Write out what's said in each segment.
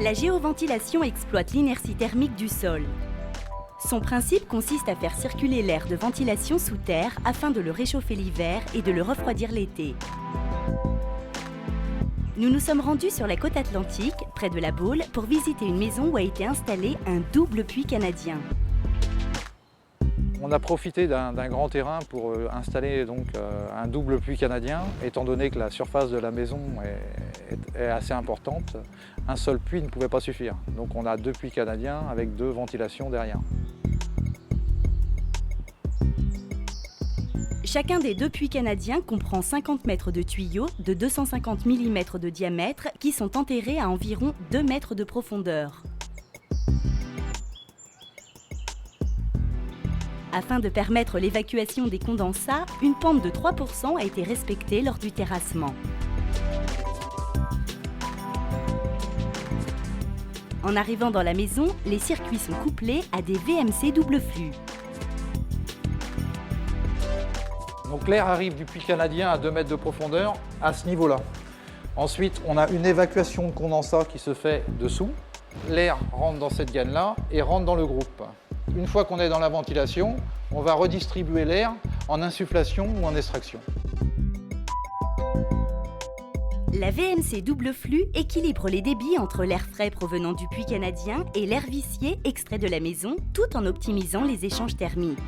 La géoventilation exploite l'inertie thermique du sol. Son principe consiste à faire circuler l'air de ventilation sous terre afin de le réchauffer l'hiver et de le refroidir l'été. Nous nous sommes rendus sur la côte atlantique, près de la Baule, pour visiter une maison où a été installé un double puits canadien. On a profité d'un grand terrain pour installer donc un double puits canadien, étant donné que la surface de la maison est assez importante. Un seul puits ne pouvait pas suffire. Donc on a deux puits canadiens avec deux ventilations derrière. Chacun des deux puits canadiens comprend 50 mètres de tuyaux de 250 mm de diamètre qui sont enterrés à environ 2 mètres de profondeur. Afin de permettre l'évacuation des condensats, une pente de 3% a été respectée lors du terrassement. En arrivant dans la maison, les circuits sont couplés à des VMC double flux. Donc l'air arrive du puits canadien à 2 mètres de profondeur à ce niveau-là. Ensuite, on a une évacuation de condensat qui se fait dessous. L'air rentre dans cette gaine-là et rentre dans le groupe. Une fois qu'on est dans la ventilation, on va redistribuer l'air en insufflation ou en extraction. La VMC double flux équilibre les débits entre l'air frais provenant du puits canadien et l'air vicié extrait de la maison, tout en optimisant les échanges thermiques.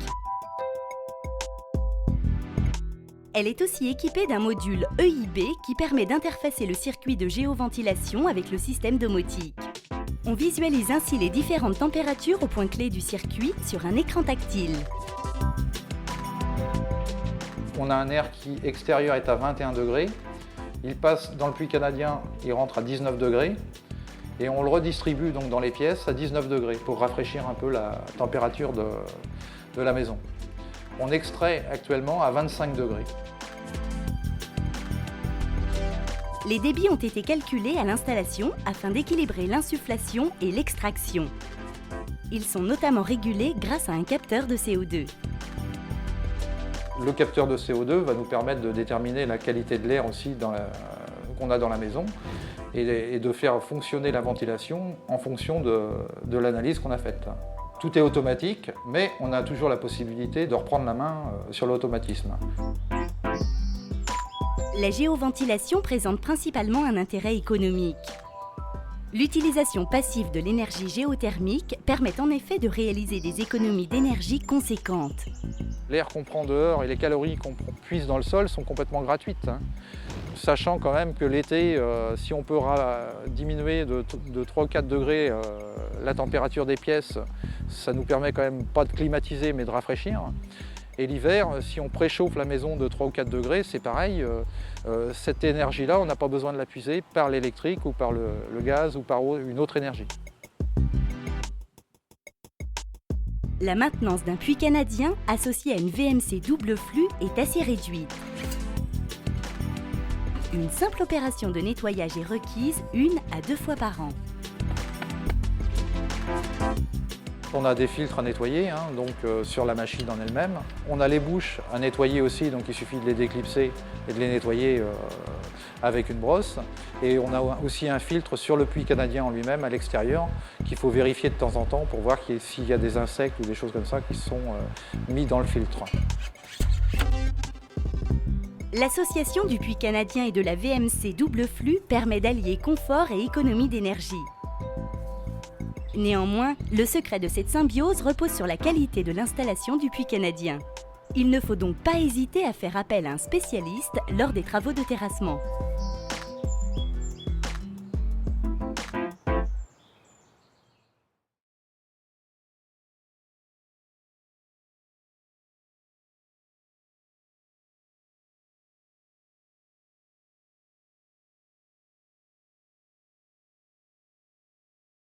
Elle est aussi équipée d'un module EIB qui permet d'interfacer le circuit de géoventilation avec le système domotique. On visualise ainsi les différentes températures au point clé du circuit sur un écran tactile. On a un air qui extérieur est à 21 degrés. Il passe dans le puits canadien, il rentre à 19 degrés. Et on le redistribue donc dans les pièces à 19 degrés pour rafraîchir un peu la température de la maison. On extrait actuellement à 25 degrés. Les débits ont été calculés à l'installation afin d'équilibrer l'insufflation et l'extraction. Ils sont notamment régulés grâce à un capteur de CO2. Le capteur de CO2 va nous permettre de déterminer la qualité de l'air aussi qu'on a dans la maison et de faire fonctionner la ventilation en fonction de l'analyse qu'on a faite. Tout est automatique, mais on a toujours la possibilité de reprendre la main sur l'automatisme. La géoventilation présente principalement un intérêt économique. L'utilisation passive de l'énergie géothermique permet en effet de réaliser des économies d'énergie conséquentes. L'air qu'on prend dehors et les calories qu'on puise dans le sol sont complètement gratuites. Sachant quand même que l'été, si on peut diminuer de 3 ou 4 degrés la température des pièces, ça nous permet quand même pas de climatiser mais de rafraîchir. Et l'hiver, si on préchauffe la maison de 3 ou 4 degrés, c'est pareil. Cette énergie-là, on n'a pas besoin de la puiser par l'électrique ou par le gaz ou par une autre énergie. La maintenance d'un puits canadien associé à une VMC double flux est assez réduite. Une simple opération de nettoyage est requise 1 à 2 fois par an. On a des filtres à nettoyer, donc sur la machine en elle-même. On a les bouches à nettoyer aussi, donc il suffit de les déclipser et de les nettoyer avec une brosse. Et on a aussi un filtre sur le puits canadien en lui-même, à l'extérieur, qu'il faut vérifier de temps en temps pour voir s'il y a des insectes ou des choses comme ça qui sont mis dans le filtre. L'association du puits canadien et de la VMC double flux permet d'allier confort et économie d'énergie. Néanmoins, le secret de cette symbiose repose sur la qualité de l'installation du puits canadien. Il ne faut donc pas hésiter à faire appel à un spécialiste lors des travaux de terrassement.